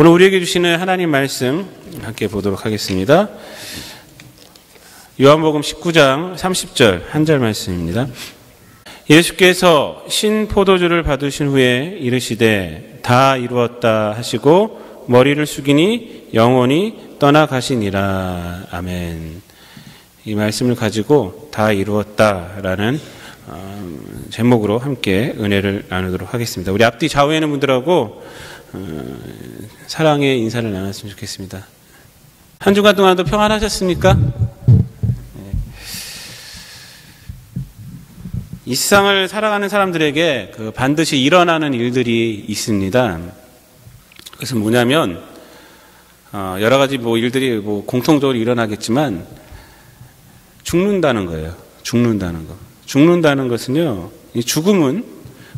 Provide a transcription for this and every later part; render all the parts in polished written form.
오늘 우리에게 주시는 하나님 말씀 함께 보도록 하겠습니다. 요한복음 19장 30절 한 절 말씀입니다. 예수께서 신포도주를 받으신 후에 이르시되 다 이루었다 하시고 머리를 숙이니 영원히 떠나가시니라. 아멘. 이 말씀을 가지고 다 이루었다라는 제목으로 함께 은혜를 나누도록 하겠습니다. 우리 앞뒤 좌우에 있는 분들하고 사랑의 인사를 나눴으면 좋겠습니다. 한 주간 동안도 평안하셨습니까? 이 세상을 살아가는 사람들에게 반드시 일어나는 일들이 있습니다. 그것은 뭐냐면 여러 가지 일들이 공통적으로 일어나겠지만 죽는다는 거예요. 죽는다는 거. 죽는다는 것은요, 이 죽음은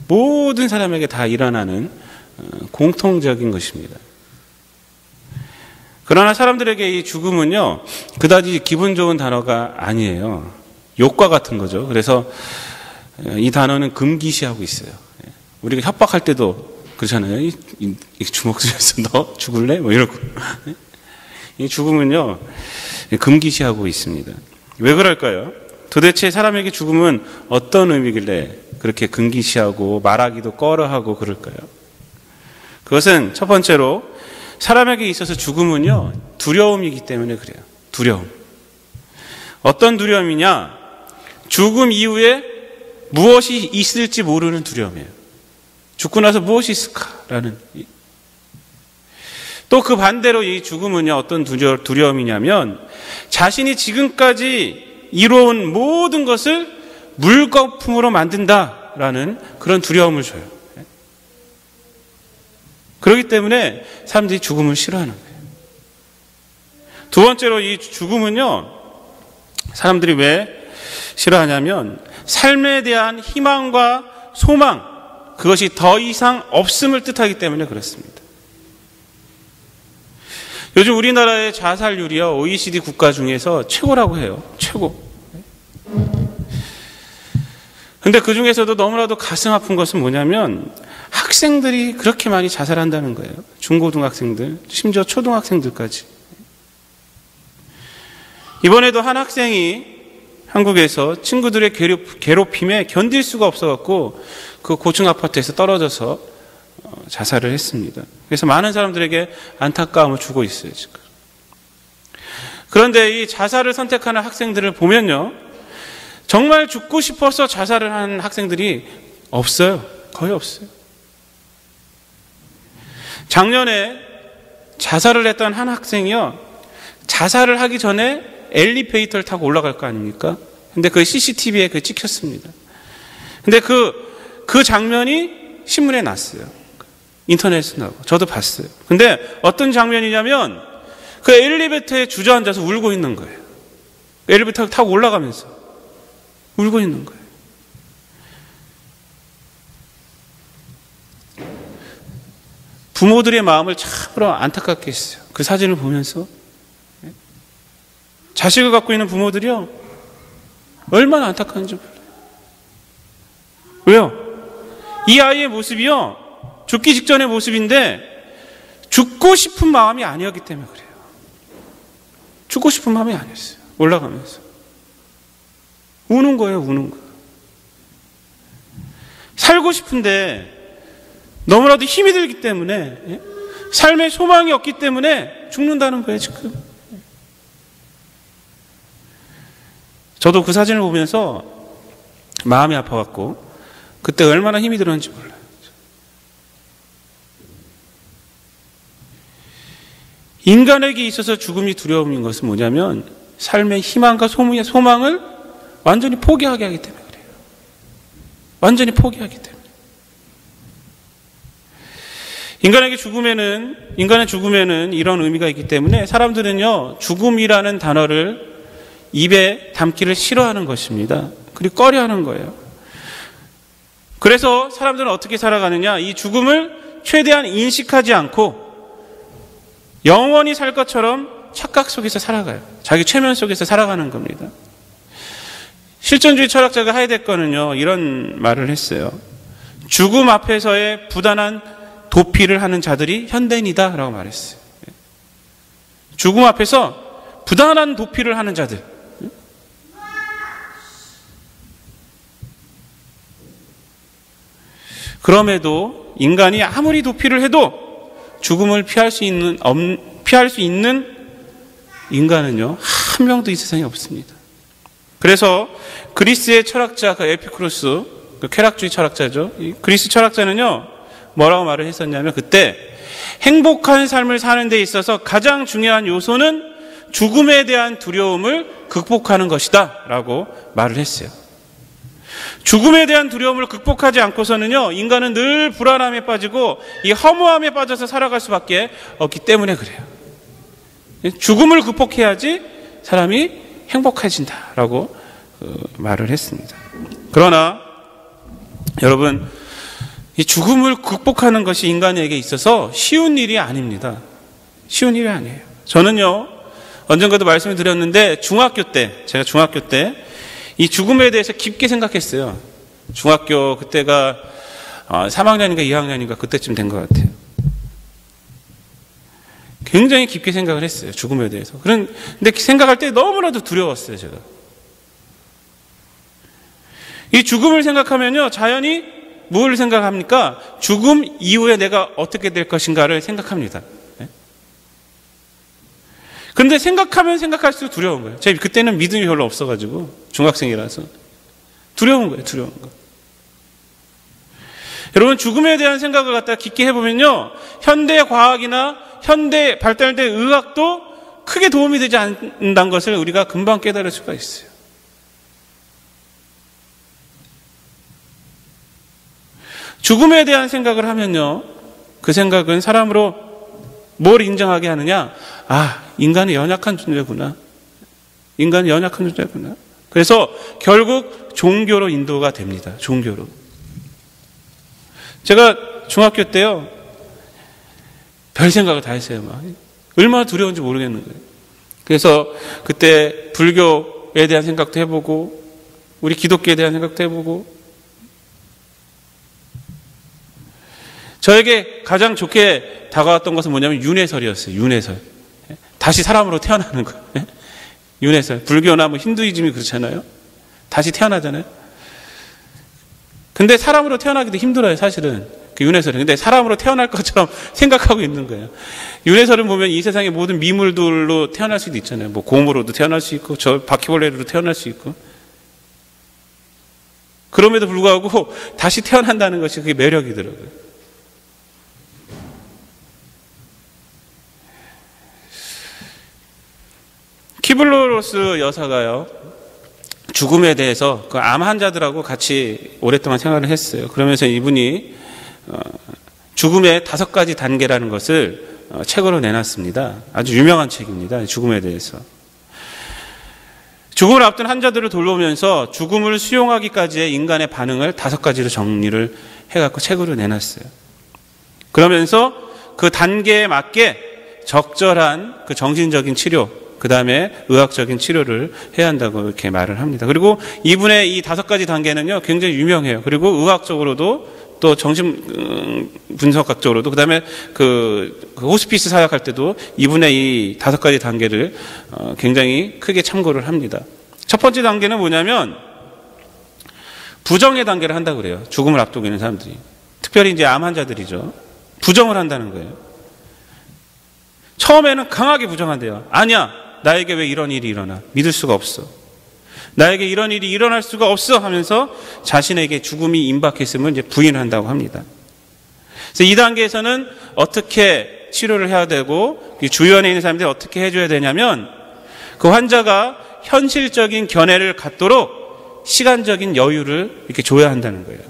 모든 사람에게 다 일어나는 공통적인 것입니다. 그러나 사람들에게 이 죽음은요, 그다지 기분 좋은 단어가 아니에요. 욕과 같은 거죠. 그래서 이 단어는 금기시하고 있어요. 우리가 협박할 때도 그렇잖아요. 이 주먹 쥐어서 너 죽을래? 이러고. 이 죽음은요, 금기시하고 있습니다. 왜 그럴까요? 도대체 사람에게 죽음은 어떤 의미길래 그렇게 금기시하고 말하기도 꺼려하고 그럴까요? 그것은 첫 번째로 사람에게 있어서 죽음은요, 두려움이기 때문에 그래요. 두려움. 어떤 두려움이냐? 죽음 이후에 무엇이 있을지 모르는 두려움이에요. 죽고 나서 무엇이 있을까라는. 또 그 반대로 이 죽음은요, 어떤 두려움이냐면 자신이 지금까지 이루어온 모든 것을 물거품으로 만든다라는 그런 두려움을 줘요. 그렇기 때문에 사람들이 죽음을 싫어하는 거예요. 두 번째로 이 죽음은요, 사람들이 왜 싫어하냐면 삶에 대한 희망과 소망, 그것이 더 이상 없음을 뜻하기 때문에 그렇습니다. 요즘 우리나라의 자살률이요, OECD 국가 중에서 최고라고 해요. 최고. 근데 그 중에서도 너무나도 가슴 아픈 것은 뭐냐면 학생들이 그렇게 많이 자살한다는 거예요. 중고등학생들, 심지어 초등학생들까지. 이번에도 한 학생이 한국에서 친구들의 괴롭힘에 견딜 수가 없어갖고 그 고층 아파트에서 떨어져서 자살을 했습니다. 그래서 많은 사람들에게 안타까움을 주고 있어요, 지금. 그런데 이 자살을 선택하는 학생들을 보면요, 정말 죽고 싶어서 자살을 하는 학생들이 없어요. 거의 없어요. 작년에 자살을 했던 한 학생이요, 자살을 하기 전에 엘리베이터를 타고 올라갈 거 아닙니까? 근데 그 CCTV에 찍혔습니다. 근데 그 장면이 신문에 났어요. 인터넷에 나오고. 저도 봤어요. 근데 어떤 장면이냐면 그 엘리베이터에 주저앉아서 울고 있는 거예요. 엘리베이터 타고 올라가면서 울고 있는 거예요. 부모들의 마음을 참으로 안타깝게 했어요. 그 사진을 보면서. 자식을 갖고 있는 부모들이요, 얼마나 안타까운지 몰라요. 왜요? 이 아이의 모습이요, 죽기 직전의 모습인데 죽고 싶은 마음이 아니었기 때문에 그래요. 죽고 싶은 마음이 아니었어요. 올라가면서 우는 거예요. 우는 거. 살고 싶은데 너무나도 힘이 들기 때문에, 삶의 소망이 없기 때문에 죽는다는 거예요, 지금. 저도 그 사진을 보면서 마음이 아파갖고 그때 얼마나 힘이 들었는지 몰라요. 인간에게 있어서 죽음이 두려움인 것은 뭐냐면 삶의 희망과 소망을 완전히 포기하게 하기 때문에 그래요. 완전히 포기하기 때문에. 인간의 죽음에는 이런 의미가 있기 때문에 사람들은요, 죽음이라는 단어를 입에 담기를 싫어하는 것입니다. 그리고 꺼려하는 거예요. 그래서 사람들은 어떻게 살아가느냐, 이 죽음을 최대한 인식하지 않고 영원히 살 것처럼 착각 속에서 살아가요. 자기 최면 속에서 살아가는 겁니다. 실존주의 철학자가 하이데거는요, 이런 말을 했어요. 죽음 앞에서의 부단한 도피를 하는 자들이 현대인이다라고 말했어요. 죽음 앞에서 부단한 도피를 하는 자들. 그럼에도 인간이 아무리 도피를 해도 죽음을 피할 수 있는 인간은요, 한 명도 이 세상에 없습니다. 그래서 그리스의 철학자 그 에피쿠로스, 그 쾌락주의 철학자죠. 이 그리스 철학자는요, 뭐라고 말을 했었냐면, 그때 행복한 삶을 사는 데 있어서 가장 중요한 요소는 죽음에 대한 두려움을 극복하는 것이다 라고 말을 했어요. 죽음에 대한 두려움을 극복하지 않고서는요, 인간은 늘 불안함에 빠지고 이 허무함에 빠져서 살아갈 수밖에 없기 때문에 그래요. 죽음을 극복해야지 사람이 행복해진다라고 말을 했습니다. 그러나 여러분, 이 죽음을 극복하는 것이 인간에게 있어서 쉬운 일이 아닙니다. 쉬운 일이 아니에요. 저는요, 언젠가도 말씀을 드렸는데 제가 중학교 때 이 죽음에 대해서 깊게 생각했어요. 중학교 그때가 3학년인가 2학년인가 그때쯤 된 것 같아요. 굉장히 깊게 생각을 했어요. 죽음에 대해서. 근데 생각할 때 너무나도 두려웠어요, 제가. 이 죽음을 생각하면요, 자연히 뭘 생각합니까? 죽음 이후에 내가 어떻게 될 것인가를 생각합니다. 그런데 생각하면 생각할수록 두려운 거예요. 제가 그때는 믿음이 별로 없어가지고, 중학생이라서. 두려운 거예요, 두려운 거. 여러분, 죽음에 대한 생각을 갖다 깊게 해보면요, 현대 과학이나 현대 발달된 의학도 크게 도움이 되지 않는다는 것을 우리가 금방 깨달을 수가 있어요. 죽음에 대한 생각을 하면요, 그 생각은 사람으로 뭘 인정하게 하느냐? 인간은 연약한 존재구나. 인간은 연약한 존재구나. 그래서 결국 종교로 인도가 됩니다. 종교로. 제가 중학교 때요, 별 생각을 다 했어요. 막. 얼마나 두려운지 모르겠는 거예요. 그래서 그때 불교에 대한 생각도 해보고, 우리 기독교에 대한 생각도 해보고, 저에게 가장 좋게 다가왔던 것은 뭐냐면 윤회설이었어요. 윤회설. 다시 사람으로 태어나는 거예요. 윤회설. 불교나 뭐 힌두이즘이 그렇잖아요. 다시 태어나잖아요. 근데 사람으로 태어나기도 힘들어요, 사실은. 그 윤회설은. 근데 사람으로 태어날 것처럼 생각하고 있는 거예요. 윤회설은 보면 이 세상의 모든 미물들로 태어날 수도 있잖아요. 뭐 곰으로도 태어날 수 있고, 저 바퀴벌레로 태어날 수 있고. 그럼에도 불구하고 다시 태어난다는 것이 그게 매력이더라고요. 키블로로스 여사가요, 죽음에 대해서 그 암 환자들하고 같이 오랫동안 생활을 했어요. 그러면서 이분이 죽음의 5가지 단계라는 것을 책으로 내놨습니다. 아주 유명한 책입니다. 죽음에 대해서. 죽음을 앞둔 환자들을 돌보면서 죽음을 수용하기까지의 인간의 반응을 5가지로 정리를 해갖고 책으로 내놨어요. 그러면서 그 단계에 맞게 적절한 그 정신적인 치료, 그 다음에 의학적인 치료를 해야 한다고 이렇게 말을 합니다. 그리고 이분의 이 5가지 단계는요, 굉장히 유명해요. 그리고 의학적으로도 또 정신 분석학적으로도, 그 다음에 그 호스피스 사역할 때도 이분의 이 5가지 단계를 굉장히 크게 참고를 합니다. 첫 번째 단계는 뭐냐면 부정의 단계를 한다고 그래요. 죽음을 앞두고 있는 사람들이. 특별히 이제 암 환자들이죠. 부정을 한다는 거예요. 처음에는 강하게 부정한대요. 아니야, 나에게 왜 이런 일이 일어나? 믿을 수가 없어. 나에게 이런 일이 일어날 수가 없어 하면서 자신에게 죽음이 임박했음을 이제 부인한다고 합니다. 그래서 이 단계에서는 어떻게 치료를 해야 되고, 주변에 있는 사람들이 어떻게 해줘야 되냐면, 그 환자가 현실적인 견해를 갖도록 시간적인 여유를 이렇게 줘야 한다는 거예요.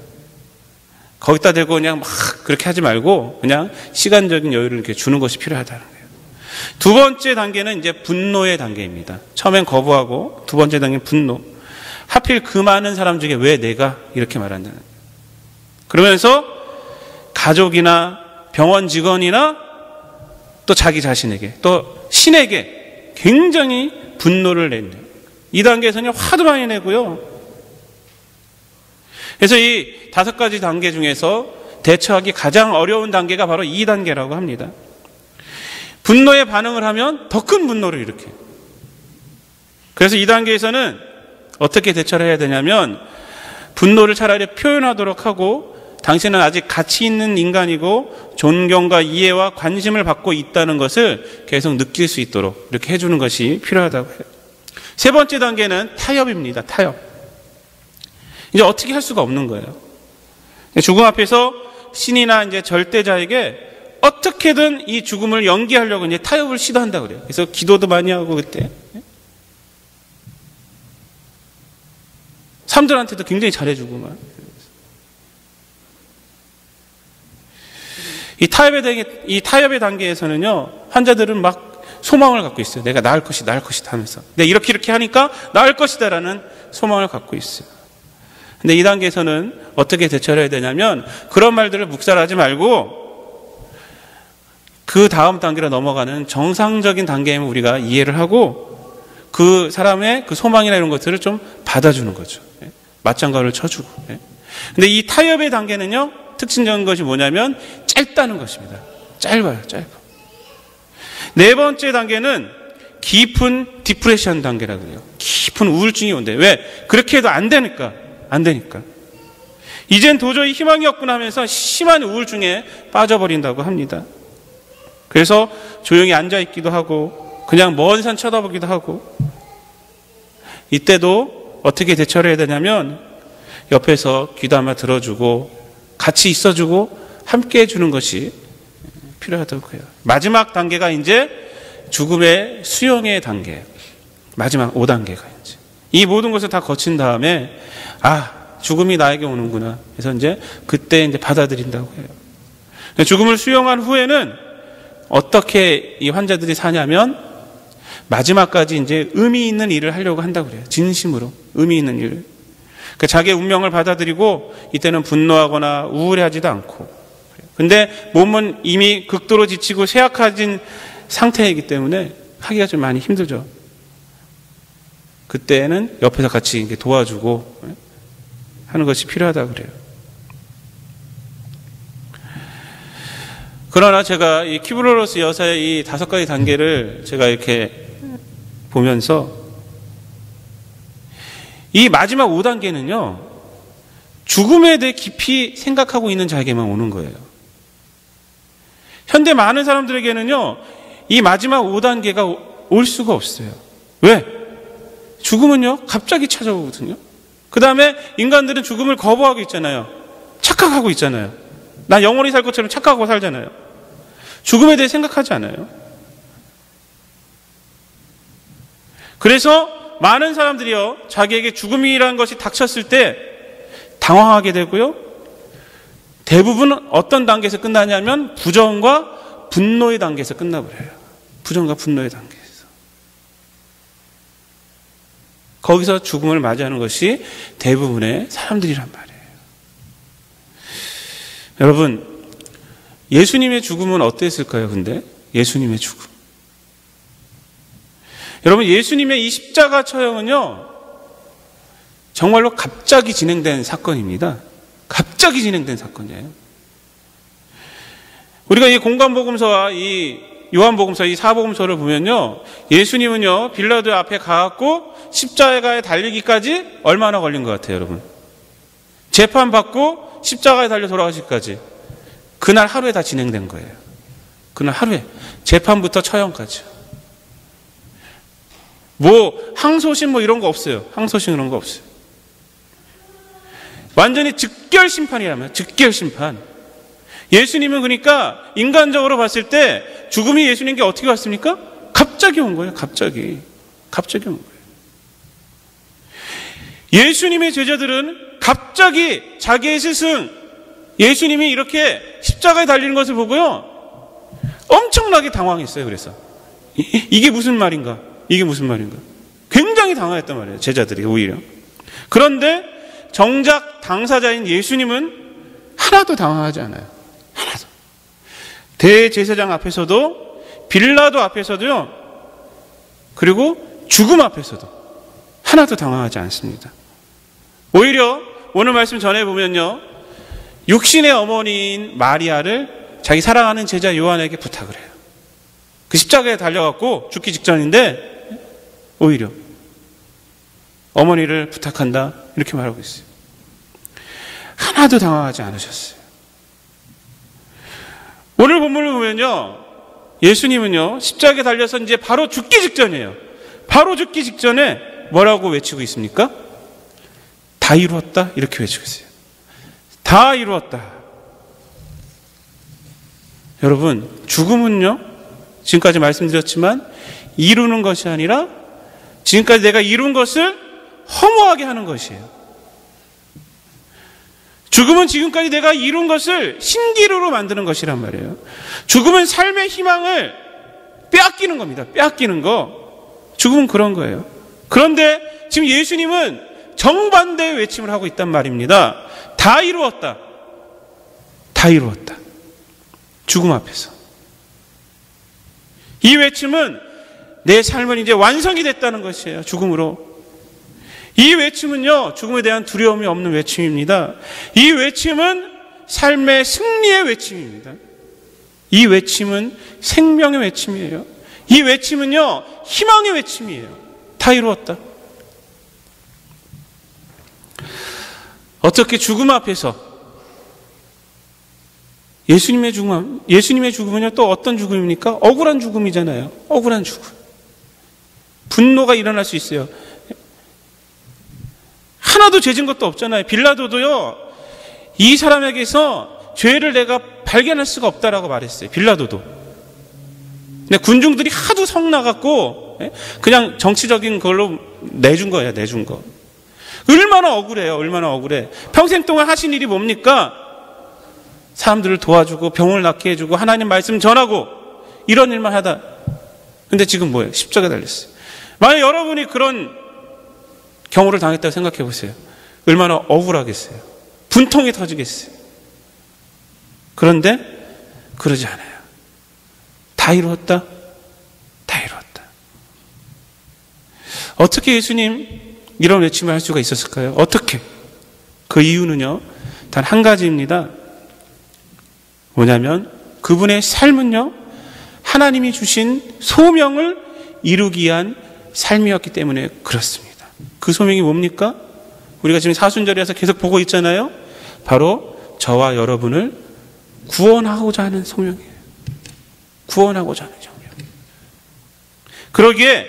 거기다 대고 그냥 막 그렇게 하지 말고 그냥 시간적인 여유를 이렇게 주는 것이 필요하다는 거예요. 두 번째 단계는 이제 분노의 단계입니다. 처음엔 거부하고 두 번째 단계는 분노. 하필 그 많은 사람 중에 왜 내가 이렇게 말한다는 거예요. 그러면서 가족이나 병원 직원이나 또 자기 자신에게 또 신에게 굉장히 분노를 낸대요. 이 단계에서는 화도 많이 내고요. 그래서 이 5가지 단계 중에서 대처하기 가장 어려운 단계가 바로 2단계라고 합니다. 분노에 반응을 하면 더 큰 분노를 일으켜요. 그래서 2단계에서는 어떻게 대처를 해야 되냐면 분노를 차라리 표현하도록 하고 당신은 아직 가치 있는 인간이고 존경과 이해와 관심을 받고 있다는 것을 계속 느낄 수 있도록 이렇게 해주는 것이 필요하다고 해요. 세 번째 단계는 타협입니다. 타협. 이제 어떻게 할 수가 없는 거예요. 죽음 앞에서 신이나 이제 절대자에게 어떻게든 이 죽음을 연기하려고 이제 타협을 시도한다고 그래요. 그래서 기도도 많이 하고 그때 사람들한테도 굉장히 잘해주고 막. 이 타협의 단계에서는요, 환자들은 막 소망을 갖고 있어요. 내가 나을 것이다 하면서. 내가 이렇게 하니까 나을 것이다라는 소망을 갖고 있어요. 근데 이 단계에서는 어떻게 대처를 해야 되냐면 그런 말들을 묵살하지 말고 그 다음 단계로 넘어가는 정상적인 단계임을 우리가 이해를 하고 그 사람의 그 소망이나 이런 것들을 좀 받아주는 거죠. 맞장구를 쳐주고. 근데 이 타협의 단계는요, 특징적인 것이 뭐냐면 짧다는 것입니다. 짧아요. 네 번째 단계는 깊은 디프레션 단계라고 해요. 깊은 우울증이 온대요. 왜? 그렇게 해도 안 되니까. 이젠 도저히 희망이 없구나 하면서 심한 우울증에 빠져버린다고 합니다. 그래서 조용히 앉아있기도 하고 그냥 먼 산 쳐다보기도 하고, 이때도 어떻게 대처를 해야 되냐면 옆에서 귀담아 들어주고 같이 있어주고 함께 해주는 것이 필요하다고 해요. 마지막 단계가 이제 죽음의 수용의 단계, 마지막 5단계가 이제 이 모든 것을 다 거친 다음에 죽음이 나에게 오는구나. 그래서 이제 그때 이제 받아들인다고 해요. 죽음을 수용한 후에는 어떻게 이 환자들이 사냐면 마지막까지 이제 의미 있는 일을 하려고 한다고 그래요. 진심으로 의미 있는 일을. 그러니까 자기의 운명을 받아들이고 이때는 분노하거나 우울해하지도 않고. 근데 몸은 이미 극도로 지치고 쇠약해진 상태이기 때문에 하기가 좀 많이 힘들죠. 그때는 옆에서 같이 이렇게 도와주고 하는 것이 필요하다고 그래요. 그러나 제가 이 키브로로스 여사의 이 5가지 단계를 제가 이렇게 보면서 이 마지막 5단계는요, 죽음에 대해 깊이 생각하고 있는 자에게만 오는 거예요. 현대 많은 사람들에게는요, 이 마지막 5단계가 올 수가 없어요. 왜? 죽음은요, 갑자기 찾아오거든요. 그 다음에 인간들은 죽음을 거부하고 있잖아요. 착각하고 있잖아요. 나 영원히 살 것처럼 착각하고 살잖아요. 죽음에 대해 생각하지 않아요. 그래서 많은 사람들이요, 자기에게 죽음이라는 것이 닥쳤을 때 당황하게 되고요, 대부분 어떤 단계에서 끝나냐면 부정과 분노의 단계에서 끝나버려요. 부정과 분노의 단계에서. 거기서 죽음을 맞이하는 것이 대부분의 사람들이란 말이에요. 여러분, 예수님의 죽음은 어땠을까요? 근데 예수님의 죽음, 여러분, 예수님의 이 십자가 처형은요, 정말로 갑자기 진행된 사건입니다. 갑자기 진행된 사건이에요. 우리가 이 공관복음서와 이 요한복음서, 이 사복음서를 보면요, 예수님은요, 빌라도 앞에 가갖고 십자가에 달리기까지 얼마나 걸린 것 같아요, 여러분? 재판받고 십자가에 달려 돌아가시기까지 그날 하루에 다 진행된 거예요. 그날 하루에 재판부터 처형까지. 항소심 이런 거 없어요. 항소심 이런 거 없어요. 완전히 즉결 심판이라면, 즉결 심판. 예수님은 그러니까 인간적으로 봤을 때 죽음이 예수님께 어떻게 왔습니까? 갑자기 온 거예요. 갑자기 온 거예요. 예수님의 제자들은 갑자기 자기의 스승 예수님이 이렇게 십자가에 달리는 것을 보고요, 엄청나게 당황했어요. 그래서 이게 무슨 말인가? 굉장히 당황했단 말이에요, 제자들이 오히려. 그런데 정작 당사자인 예수님은 하나도 당황하지 않아요. 하나도. 대제사장 앞에서도, 빌라도 앞에서도요, 그리고 죽음 앞에서도 하나도 당황하지 않습니다. 오히려 오늘 말씀 전해보면요, 육신의 어머니인 마리아를 자기 사랑하는 제자 요한에게 부탁을 해요. 그 십자가에 달려갖고 죽기 직전인데 오히려 어머니를 부탁한다 이렇게 말하고 있어요. 하나도 당황하지 않으셨어요. 오늘 본문을 보면요, 예수님은요 십자가에 달려서 이제 바로 죽기 직전이에요. 바로 죽기 직전에 뭐라고 외치고 있습니까? 다 이루었다 이렇게 외치고 있어요. 다 이루었다. 여러분, 죽음은요 지금까지 말씀드렸지만 이루는 것이 아니라 지금까지 내가 이룬 것을 허무하게 하는 것이에요. 죽음은 지금까지 내가 이룬 것을 신기루로 만드는 것이란 말이에요. 죽음은 삶의 희망을 빼앗기는 겁니다. 빼앗기는 거. 죽음은 그런 거예요. 그런데 지금 예수님은 정반대의 외침을 하고 있단 말입니다. 다 이루었다. 다 이루었다. 죽음 앞에서. 이 외침은 내 삶은 이제 완성이 됐다는 것이에요. 죽음으로. 이 외침은요, 죽음에 대한 두려움이 없는 외침입니다. 이 외침은 삶의 승리의 외침입니다. 이 외침은 생명의 외침이에요. 이 외침은요, 희망의 외침이에요. 다 이루었다. 어떻게 죽음 앞에서 예수님의 죽음은요, 또 어떤 죽음입니까? 억울한 죽음이잖아요. 억울한 죽음. 분노가 일어날 수 있어요. 하나도 죄진 것도 없잖아요. 빌라도도요, 이 사람에게서 죄를 내가 발견할 수가 없다라고 말했어요. 빌라도도. 근데 군중들이 하도 성나갖고 그냥 정치적인 걸로 내준 거예요. 내준 거. 얼마나 억울해요. 얼마나 억울해. 평생 동안 하신 일이 뭡니까? 사람들을 도와주고 병을 낫게 해주고 하나님 말씀 전하고 이런 일만 하다. 근데 지금 뭐예요? 십자가에 달렸어요. 만약 여러분이 그런 경우를 당했다고 생각해 보세요. 얼마나 억울하겠어요. 분통이 터지겠어요. 그런데 그러지 않아요. 다 이루었다. 다 이루었다. 어떻게 예수님 이런 외침을 할 수가 있었을까요? 어떻게? 그 이유는요, 단 한 가지입니다. 뭐냐면 그분의 삶은요, 하나님이 주신 소명을 이루기 위한 삶이었기 때문에 그렇습니다. 그 소명이 뭡니까? 우리가 지금 사순절이라서 계속 보고 있잖아요. 바로 저와 여러분을 구원하고자 하는 소명이에요. 구원하고자 하는 소명. 그러기에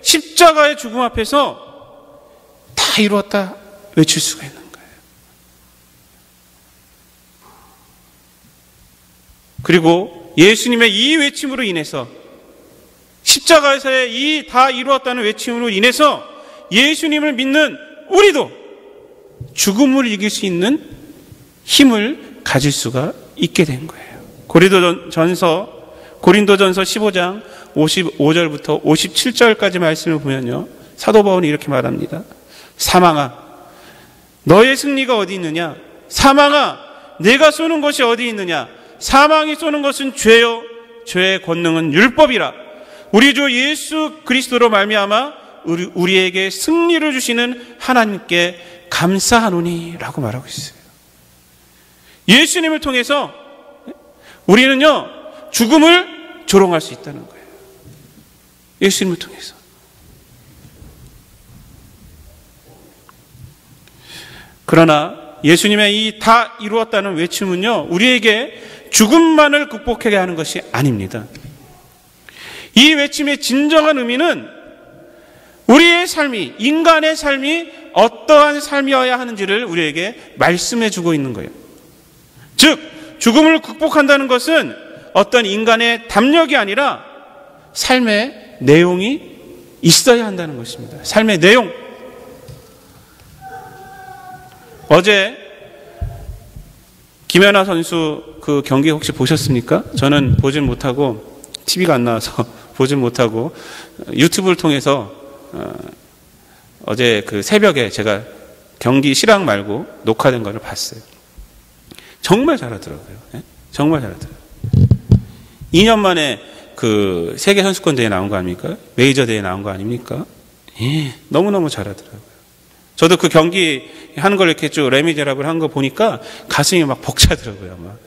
십자가의 죽음 앞에서 다 이루었다 외칠 수가 있는 거예요. 그리고 예수님의 이 외침으로 인해서, 십자가에서의 이 다 이루었다는 외침으로 인해서 예수님을 믿는 우리도 죽음을 이길 수 있는 힘을 가질 수가 있게 된 거예요. 고린도전서 15장 55절부터 57절까지 말씀을 보면요, 사도 바울이 이렇게 말합니다. 사망아, 너의 승리가 어디 있느냐? 사망아, 내가 쏘는 것이 어디 있느냐? 사망이 쏘는 것은 죄요, 죄의 권능은 율법이라. 우리 주 예수 그리스도로 말미암아 우리에게 승리를 주시는 하나님께 감사하노니 라고 말하고 있어요. 예수님을 통해서 우리는요, 죽음을 조롱할 수 있다는 거예요. 예수님을 통해서. 그러나 예수님의 이 다 이루었다는 외침은요, 우리에게 죽음만을 극복하게 하는 것이 아닙니다. 이 외침의 진정한 의미는 우리의 삶이, 인간의 삶이 어떠한 삶이어야 하는지를 우리에게 말씀해 주고 있는 거예요. 즉, 죽음을 극복한다는 것은 어떤 인간의 담력이 아니라 삶의 내용이 있어야 한다는 것입니다. 삶의 내용. 어제 김연아 선수 그 경기 혹시 보셨습니까? 저는 보진 못하고, TV가 안 나와서 보진 못하고 유튜브를 통해서 어제 그 새벽에 제가 경기 실황 말고 녹화된 거를 봤어요. 정말 잘하더라고요. 정말 잘하더라고요. 2년 만에 그 세계 선수권 대회에 나온 거 아닙니까? 메이저 대회에 나온 거 아닙니까? 너무너무 잘하더라고요. 저도 그 경기 하는 걸 이렇게 쭉 레미제라블 한 거 보니까 가슴이 막 벅차더라고요. 막.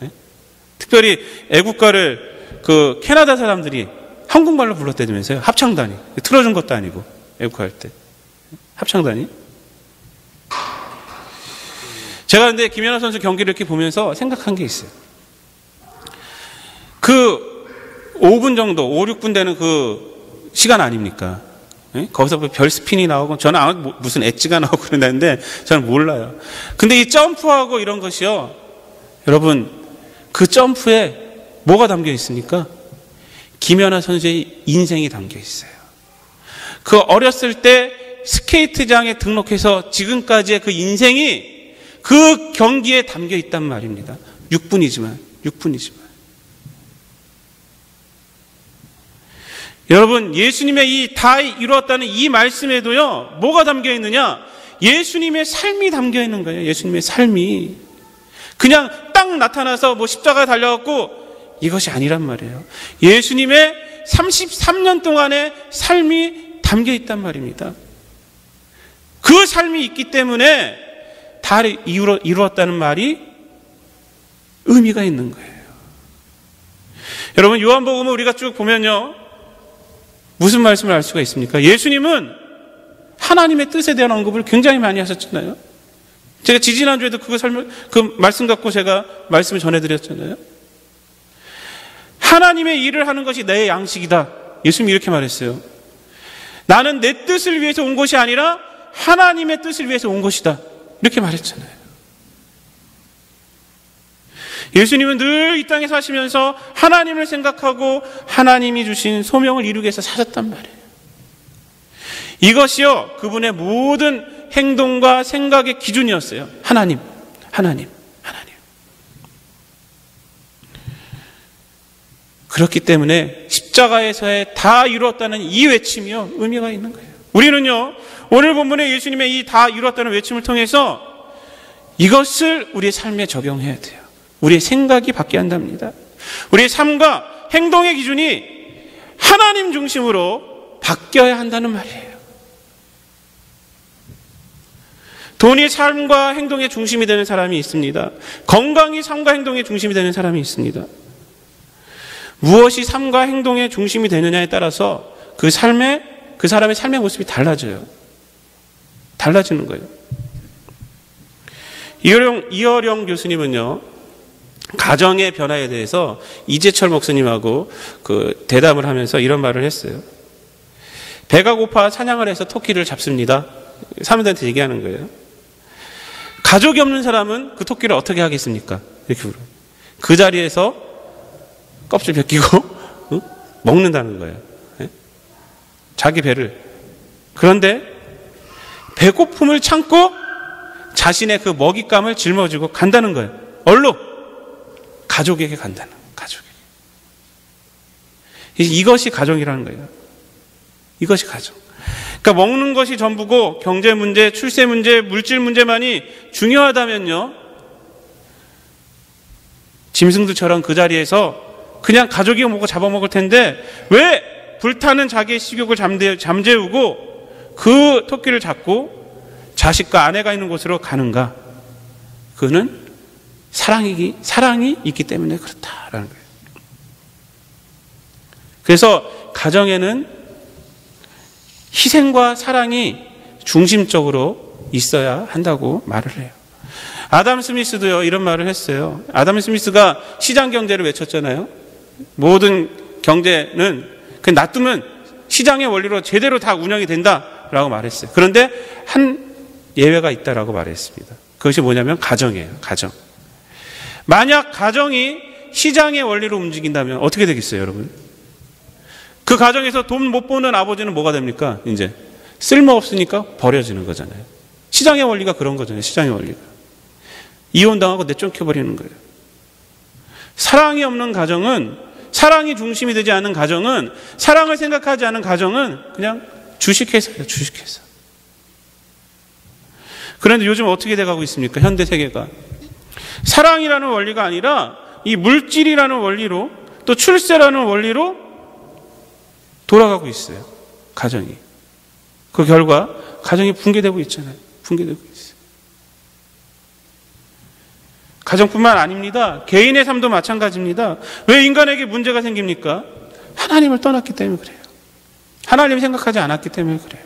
특별히 애국가를 그 캐나다 사람들이 한국말로 불렀다면서요. 합창단이. 틀어준 것도 아니고 애국할 때. 합창단이. 제가 근데 김연아 선수 경기를 이렇게 보면서 생각한 게 있어요. 그 5분 정도, 5, 6분 되는 그 시간 아닙니까? 거기서 별 스핀이 나오고, 저는 무슨 엣지가 나오고 그런다는데 저는 몰라요. 근데 이 점프하고 이런 것이요, 여러분, 그 점프에 뭐가 담겨 있습니까? 김연아 선수의 인생이 담겨 있어요. 그 어렸을 때 스케이트장에 등록해서 지금까지의 그 인생이 그 경기에 담겨 있단 말입니다. 6분이지만. 여러분, 예수님의 이 다 이루었다는 이 말씀에도요, 뭐가 담겨 있느냐? 예수님의 삶이 담겨 있는 거예요. 예수님의 삶이. 그냥 딱 나타나서 뭐 십자가에 달려갖고 이것이 아니란 말이에요. 예수님의 33년 동안의 삶이 담겨 있단 말입니다. 그 삶이 있기 때문에 다 이루었다는 말이 의미가 있는 거예요. 여러분, 요한복음을 우리가 쭉 보면요, 무슨 말씀을 알 수가 있습니까? 예수님은 하나님의 뜻에 대한 언급을 굉장히 많이 하셨잖아요. 제가 지지난주에도 그 말씀 갖고 제가 말씀을 전해드렸잖아요. 하나님의 일을 하는 것이 내 양식이다. 예수님이 이렇게 말했어요. 나는 내 뜻을 위해서 온 것이 아니라 하나님의 뜻을 위해서 온 것이다. 이렇게 말했잖아요. 예수님은 늘 이 땅에 사시면서 하나님을 생각하고 하나님이 주신 소명을 이루기 위해서 사셨단 말이에요. 이것이요, 그분의 모든 행동과 생각의 기준이었어요. 하나님. 그렇기 때문에 십자가에서의 다 이루었다는 이 외침이요, 의미가 있는 거예요. 우리는요, 오늘 본문에 예수님의 이 다 이루었다는 외침을 통해서 이것을 우리의 삶에 적용해야 돼요. 우리의 생각이 바뀌어야 한답니다. 우리의 삶과 행동의 기준이 하나님 중심으로 바뀌어야 한다는 말이에요. 돈이 삶과 행동의 중심이 되는 사람이 있습니다. 건강이 삶과 행동의 중심이 되는 사람이 있습니다. 무엇이 삶과 행동의 중심이 되느냐에 따라서 그 사람의 삶의 모습이 달라지는 거예요. 이어령 교수님은요, 가정의 변화에 대해서 이재철 목사님하고 그 대담을 하면서 이런 말을 했어요. 배가 고파 사냥을 해서 토끼를 잡습니다. 사람들한테 얘기하는 거예요. 가족이 없는 사람은 그 토끼를 어떻게 하겠습니까? 이렇게 물어요. 그 자리에서 껍질 벗기고 먹는다는 거예요. 자기 배를. 그런데 배고픔을 참고 자신의 그 먹잇감을 짊어지고 간다는 거예요. 얼로? 가족에게 간다는 거예요. 가족에게. 이것이 가정이라는 거예요. 이것이 가정. 그러니까 먹는 것이 전부고 경제 문제, 출세 문제, 물질 문제만이 중요하다면요, 짐승들처럼 그 자리에서 그냥 가족이 먹고 잡아먹을 텐데 왜 불타는 자기의 식욕을 잠재우고 그 토끼를 잡고 자식과 아내가 있는 곳으로 가는가? 그는 사랑이 있기 때문에 그렇다라는 거예요. 그래서 가정에는 희생과 사랑이 중심적으로 있어야 한다고 말을 해요. 아담 스미스도요, 이런 말을 했어요. 아담 스미스가 시장 경제를 외쳤잖아요. 모든 경제는 그냥 놔두면 시장의 원리로 제대로 다 운영이 된다라고 말했어요. 그런데 한 예외가 있다라고 말했습니다. 그것이 뭐냐면 가정이에요. 가정. 만약 가정이 시장의 원리로 움직인다면 어떻게 되겠어요, 여러분? 그 가정에서 돈 못 버는 아버지는 뭐가 됩니까? 이제 쓸모없으니까 버려지는 거잖아요. 시장의 원리가 그런 거잖아요. 시장의 원리가. 이혼당하고 내쫓겨버리는 거예요. 사랑이 없는 가정은, 사랑이 중심이 되지 않는 가정은, 사랑을 생각하지 않은 가정은 그냥 주식회사예요. 주식회사. 그런데 요즘 어떻게 돼가고 있습니까? 현대 세계가. 사랑이라는 원리가 아니라 이 물질이라는 원리로, 또 출세라는 원리로 돌아가고 있어요. 가정이. 그 결과 가정이 붕괴되고 있잖아요. 붕괴되고 있어요. 가정뿐만 아닙니다. 개인의 삶도 마찬가지입니다. 왜 인간에게 문제가 생깁니까? 하나님을 떠났기 때문에 그래요. 하나님 생각하지 않았기 때문에 그래요.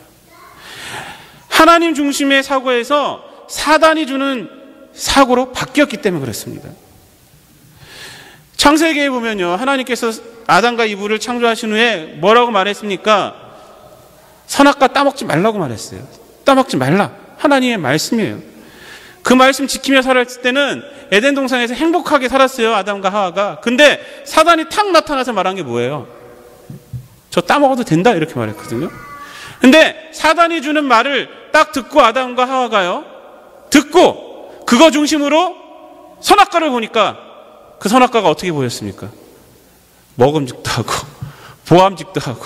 하나님 중심의 사고에서 사단이 주는 사고로 바뀌었기 때문에 그렇습니다. 창세기에 보면요, 하나님께서 아담과 이브를 창조하신 후에 뭐라고 말했습니까? 선악과 따먹지 말라고 말했어요. 따먹지 말라. 하나님의 말씀이에요. 그 말씀 지키며 살았을 때는 에덴 동산에서 행복하게 살았어요, 아담과 하와가. 근데 사단이 탁 나타나서 말한 게 뭐예요? 저 따먹어도 된다, 이렇게 말했거든요. 근데 사단이 주는 말을 딱 듣고 아담과 하와가요, 듣고 그거 중심으로 선악과를 보니까 그 선악과가 어떻게 보였습니까? 먹음직도 하고 보암직도 하고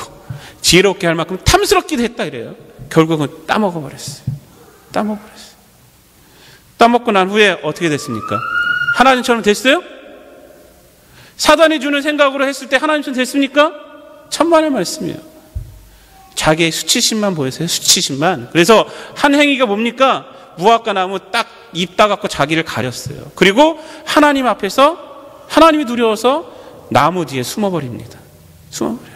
지혜롭게 할 만큼 탐스럽기도 했다, 이래요. 결국은 따먹어버렸어요. 따먹어버렸어요. 따먹고 난 후에 어떻게 됐습니까? 하나님처럼 됐어요? 사단이 주는 생각으로 했을 때 하나님처럼 됐습니까? 천만의 말씀이에요. 자기의 수치심만 보였어요. 수치심만. 그래서 한 행위가 뭡니까? 무화과 나무 딱 입 따갖고 자기를 가렸어요. 그리고 하나님 앞에서 하나님이 두려워서 나무 뒤에 숨어버립니다. 숨어버려요.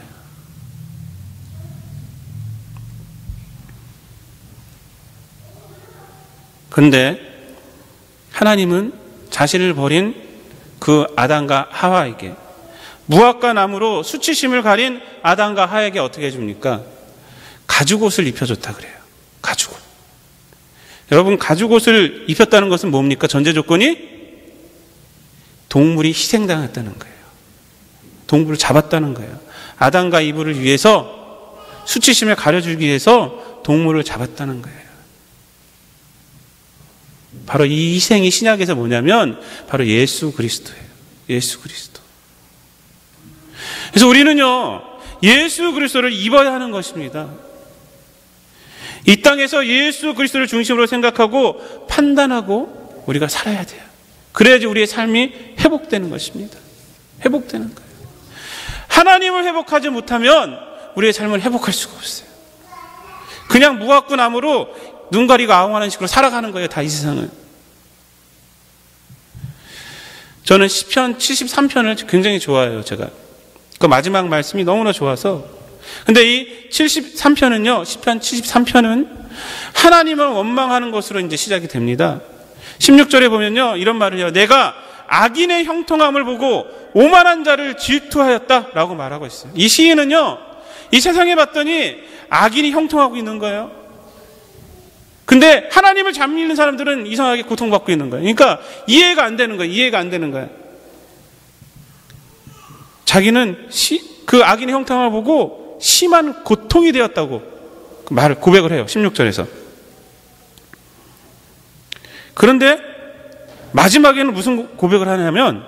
그런데 하나님은 자신을 버린 그 아담과 하와에게, 무화과 나무로 수치심을 가린 아담과 하와에게 어떻게 해줍니까? 가죽옷을 입혀줬다 그래요. 가죽옷. 여러분, 가죽옷을 입혔다는 것은 뭡니까? 전제 조건이 동물이 희생당했다는 거예요. 동물을 잡았다는 거예요. 아담과 이브를 위해서, 수치심을 가려주기 위해서 동물을 잡았다는 거예요. 바로 이 희생이 신약에서 뭐냐면 바로 예수 그리스도예요. 예수 그리스도. 그래서 우리는요, 예수 그리스도를 입어야 하는 것입니다. 이 땅에서 예수 그리스도를 중심으로 생각하고 판단하고 우리가 살아야 돼요. 그래야지 우리의 삶이 회복되는 것입니다. 회복되는 거예요. 하나님을 회복하지 못하면 우리의 삶을 회복할 수가 없어요. 그냥 무화과 나무로 눈 가리고 아웅하는 식으로 살아가는 거예요, 다 이 세상은. 저는 시편 73편을 굉장히 좋아해요, 제가. 그 마지막 말씀이 너무나 좋아서. 근데 이 73편은요, 시편 73편은 하나님을 원망하는 것으로 이제 시작이 됩니다. 16절에 보면요, 이런 말을 해요. 내가 악인의 형통함을 보고 오만한 자를 질투하였다 라고 말하고 있어요. 이 시인은요, 이 세상에 봤더니 악인이 형통하고 있는 거예요. 근데 하나님을 잘 믿는 사람들은 이상하게 고통받고 있는 거예요. 그러니까 이해가 안 되는 거예요. 이해가 안 되는 거예요. 자기는 그 악인의 형통함을 보고 심한 고통이 되었다고 말을 고백을 해요. 16절에서. 그런데 마지막에는 무슨 고백을 하냐면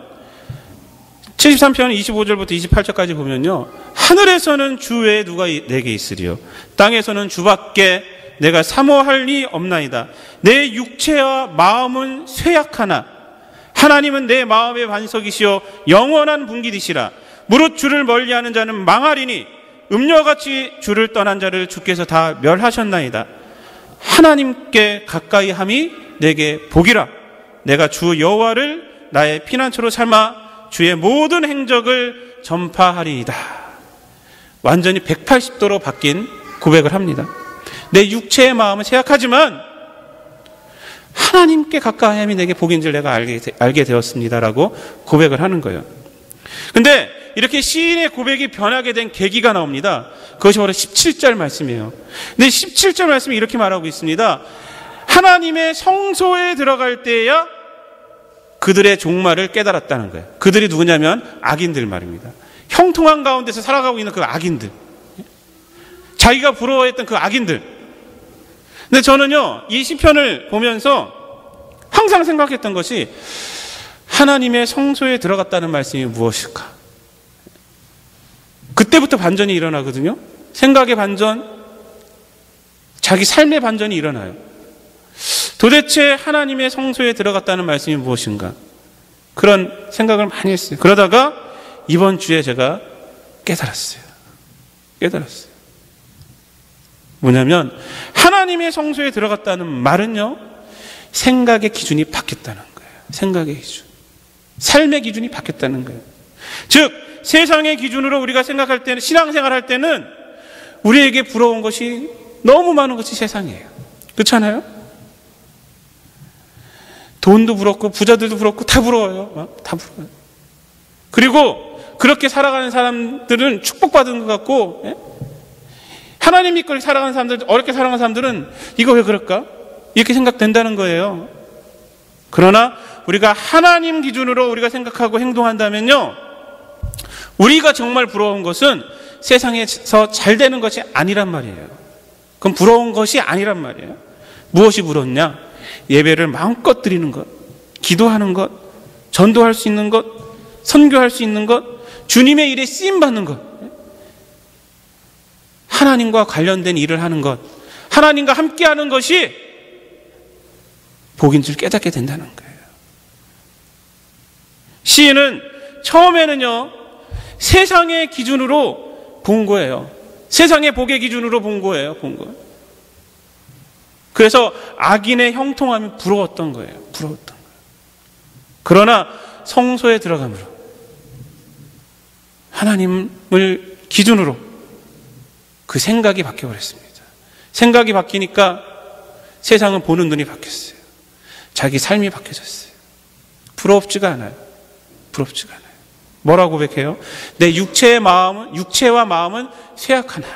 73편 25절부터 28절까지 보면요, 하늘에서는 주 외에 누가 내게 있으리요, 땅에서는 주밖에 내가 사모할 리 없나이다. 내 육체와 마음은 쇠약하나 하나님은 내 마음의 반석이시요 영원한 분기디시라. 무릇 주를 멀리하는 자는 망하리니 음녀같이 주를 떠난 자를 주께서 다 멸하셨나이다. 하나님께 가까이 함이 내게 복이라. 내가 주 여호와를 나의 피난처로 삼아 주의 모든 행적을 전파하리이다. 완전히 180도로 바뀐 고백을 합니다. 내 육체의 마음은 쇠약하지만 하나님께 가까이 함이 내게 복인 줄 내가 알게 되었습니다라고 고백을 하는 거예요. 근데 이렇게 시인의 고백이 변하게 된 계기가 나옵니다. 그것이 바로 17절 말씀이에요. 근데 17절 말씀이 이렇게 말하고 있습니다. 하나님의 성소에 들어갈 때야 그들의 종말을 깨달았다는 거예요. 그들이 누구냐면 악인들 말입니다. 형통한 가운데서 살아가고 있는 그 악인들, 자기가 부러워했던 그 악인들. 근데 저는요, 이 시편을 보면서 항상 생각했던 것이 하나님의 성소에 들어갔다는 말씀이 무엇일까? 그때부터 반전이 일어나거든요. 생각의 반전, 자기 삶의 반전이 일어나요. 도대체 하나님의 성소에 들어갔다는 말씀이 무엇인가? 그런 생각을 많이 했어요. 그러다가 이번 주에 제가 깨달았어요. 뭐냐면 하나님의 성소에 들어갔다는 말은요, 생각의 기준이 바뀌었다는 거예요. 생각의 기준. 삶의 기준이 바뀌었다는 거예요. 즉 세상의 기준으로 우리가 생각할 때는, 신앙생활 할 때는 우리에게 부러운 것이 너무 많은 것이 세상이에요. 그렇잖아요? 돈도 부럽고 부자들도 부럽고 다 부러워요. 다 부러워요. 그리고 그렇게 살아가는 사람들은 축복받은 것 같고, 예? 하나님 믿고 살아가는 사람들, 어렵게 살아가는 사람들은 이거 왜 그럴까? 이렇게 생각된다는 거예요. 그러나 우리가 하나님 기준으로 우리가 생각하고 행동한다면요, 우리가 정말 부러운 것은 세상에서 잘 되는 것이 아니란 말이에요. 그건 부러운 것이 아니란 말이에요. 무엇이 부럽냐? 예배를 마음껏 드리는 것, 기도하는 것, 전도할 수 있는 것, 선교할 수 있는 것, 주님의 일에 쓰임받는 것, 하나님과 관련된 일을 하는 것, 하나님과 함께하는 것이 복인 줄 깨닫게 된다는 거예요. 시인은 처음에는요, 세상의 기준으로 본 거예요. 세상의 복의 기준으로 본 거예요. 그래서 악인의 형통함이 부러웠던 거예요. 부러웠던 거예요. 그러나 성소에 들어감으로 하나님을 기준으로 그 생각이 바뀌어버렸습니다. 생각이 바뀌니까 세상은 보는 눈이 바뀌었어요. 자기 삶이 바뀌어졌어요. 부럽지가 않아요. 부럽지가 않아요. 뭐라고 고백해요? 내 육체와 마음은 쇠약하나.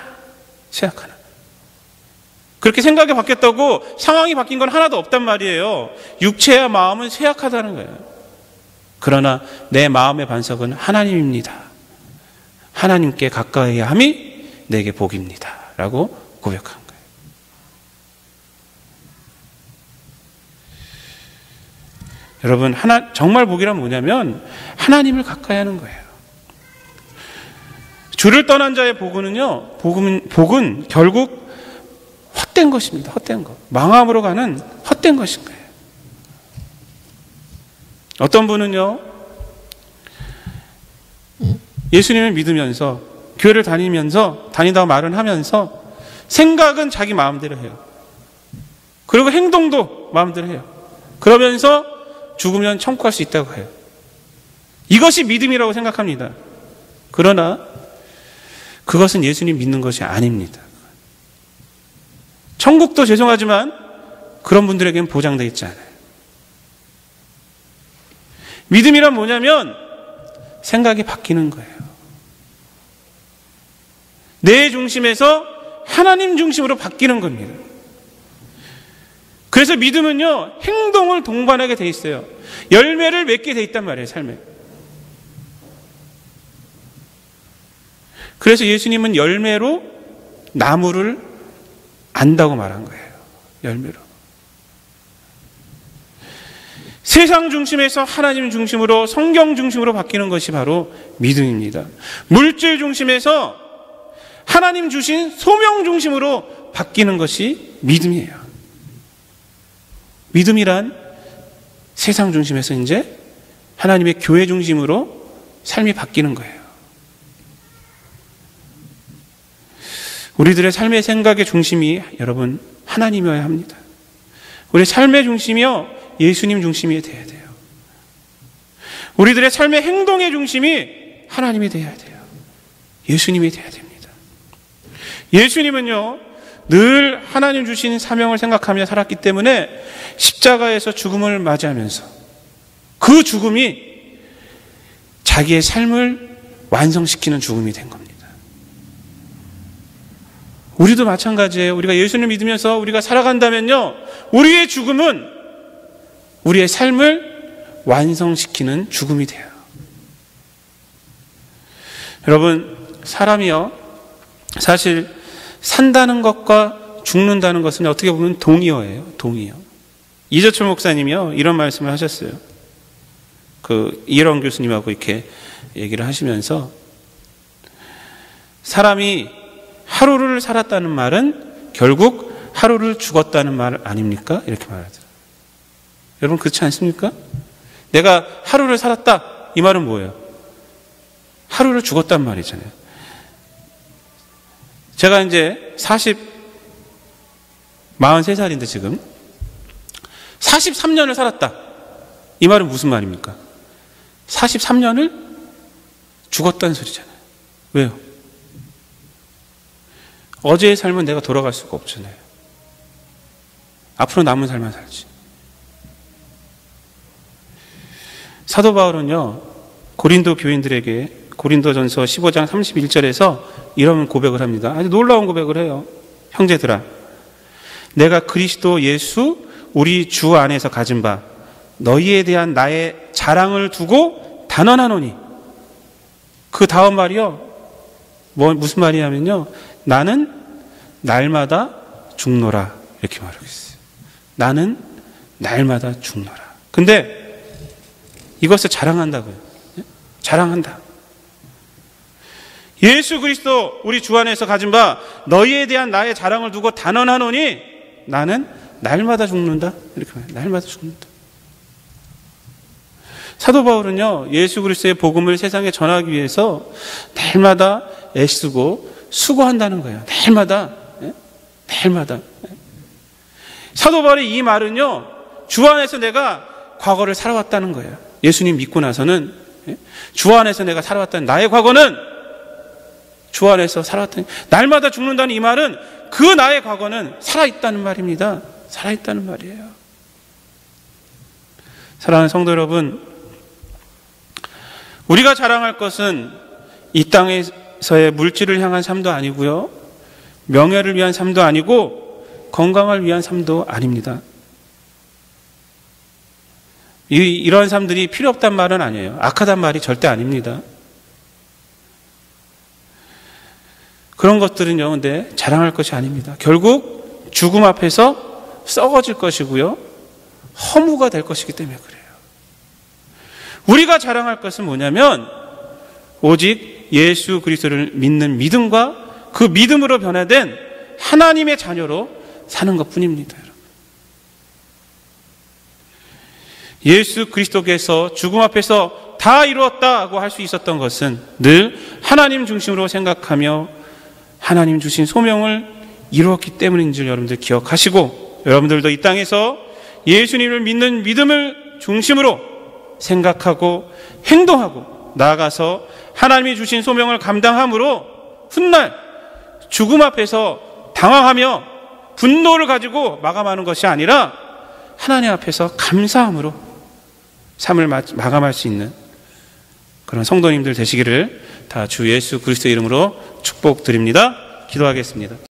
그렇게 생각이 바뀌었다고 상황이 바뀐 건 하나도 없단 말이에요. 육체와 마음은 쇠약하다는 거예요. 그러나 내 마음의 반석은 하나님입니다. 하나님께 가까이 함이 내게 복입니다. 라고 고백한 거예요. 여러분, 정말 복이란 뭐냐면 하나님을 가까이 하는 거예요. 주를 떠난 자의 복은요, 복은 결국 헛된 것입니다. 헛된 것. 망함으로 가는 헛된 것인 거예요. 어떤 분은요, 예수님을 믿으면서 교회를 다니다가 말은 하면서 생각은 자기 마음대로 해요. 그리고 행동도 마음대로 해요. 그러면서 죽으면 천국 갈 수 있다고 해요. 이것이 믿음이라고 생각합니다. 그러나 그것은 예수님 믿는 것이 아닙니다. 천국도 죄송하지만 그런 분들에게는 보장되어 있지 않아요. 믿음이란 뭐냐면 생각이 바뀌는 거예요. 내 중심에서 하나님 중심으로 바뀌는 겁니다. 그래서 믿음은요, 행동을 동반하게 돼 있어요. 열매를 맺게 돼 있단 말이에요, 삶에. 그래서 예수님은 열매로 나무를 안다고 말한 거예요. 열매로. 세상 중심에서 하나님 중심으로, 성경 중심으로 바뀌는 것이 바로 믿음입니다. 물질 중심에서 하나님 주신 소명 중심으로 바뀌는 것이 믿음이에요. 믿음이란 세상 중심에서 이제 하나님의 교회 중심으로 삶이 바뀌는 거예요. 우리들의 삶의 생각의 중심이 여러분 하나님이어야 합니다. 우리 삶의 중심이요, 예수님 중심이 돼야 돼요. 우리들의 삶의 행동의 중심이 하나님이 돼야 돼요. 예수님이 돼야 됩니다. 예수님은요, 늘 하나님 주신 사명을 생각하며 살았기 때문에 십자가에서 죽음을 맞이하면서 그 죽음이 자기의 삶을 완성시키는 죽음이 된 겁니다. 우리도 마찬가지예요. 우리가 예수님을 믿으면서 우리가 살아간다면요, 우리의 죽음은 우리의 삶을 완성시키는 죽음이 돼요. 여러분, 사람이요, 사실 산다는 것과 죽는다는 것은 어떻게 보면 동의어예요. 동의어. 이재철 목사님이요, 이런 말씀을 하셨어요. 이혜령 교수님하고 이렇게 얘기를 하시면서, 사람이 하루를 살았다는 말은 결국 하루를 죽었다는 말 아닙니까? 이렇게 말하더라고요. 여러분, 그렇지 않습니까? 내가 하루를 살았다, 이 말은 뭐예요? 하루를 죽었단 말이잖아요. 제가 이제 43살인데 지금 43년을 살았다. 이 말은 무슨 말입니까? 43년을 죽었다는 소리잖아요. 왜요? 어제의 삶은 내가 돌아갈 수가 없잖아요. 앞으로 남은 삶만 살지. 사도 바울은요, 고린도 교인들에게 고린도전서 15장 31절에서 이런 고백을 합니다. 아주 놀라운 고백을 해요. 형제들아, 내가 그리스도 예수 우리 주 안에서 가진 바 너희에 대한 나의 자랑을 두고 단언하노니. 그 다음 말이요, 무슨 말이냐면요, 나는 날마다 죽노라, 이렇게 말하고 있어요. 나는 날마다 죽노라. 근데 이것을 자랑한다고요. 자랑한다. 예수 그리스도 우리 주 안에서 가진 바 너희에 대한 나의 자랑을 두고 단언하노니 나는 날마다 죽는다. 이렇게 말해요. 날마다 죽는다. 사도 바울은요, 예수 그리스도의 복음을 세상에 전하기 위해서 날마다 애쓰고 수고한다는 거예요. 날마다. 날마다. 사도 바울의 이 말은요, 주 안에서 내가 과거를 살아왔다는 거예요. 예수님 믿고 나서는 주 안에서 내가 살아왔다는, 나의 과거는 주 안에서 살아왔다는, 날마다 죽는다는 이 말은 그 나의 과거는 살아있다는 말입니다. 살아있다는 말이에요. 사랑하는 성도 여러분, 우리가 자랑할 것은 이 땅에서의 물질을 향한 삶도 아니고요, 명예를 위한 삶도 아니고 건강을 위한 삶도 아닙니다. 이러한 삶들이 필요 없단 말은 아니에요. 악하단 말이 절대 아닙니다. 그런 것들은요, 근데 자랑할 것이 아닙니다. 결국 죽음 앞에서 썩어질 것이고요, 허무가 될 것이기 때문에 그래요. 우리가 자랑할 것은 뭐냐면 오직 예수 그리스도를 믿는 믿음과 그 믿음으로 변화된 하나님의 자녀로 사는 것뿐입니다. 예수 그리스도께서 죽음 앞에서 다 이루었다고 할 수 있었던 것은 늘 하나님 중심으로 생각하며 하나님 주신 소명을 이루었기 때문인 줄 여러분들 기억하시고, 여러분들도 이 땅에서 예수님을 믿는 믿음을 중심으로 생각하고 행동하고 나아가서 하나님이 주신 소명을 감당함으로 훗날 죽음 앞에서 당황하며 분노를 가지고 마감하는 것이 아니라 하나님 앞에서 감사함으로 삶을 마감할 수 있는 그런 성도님들 되시기를 다 주 예수 그리스도의 이름으로 축복드립니다. 기도하겠습니다.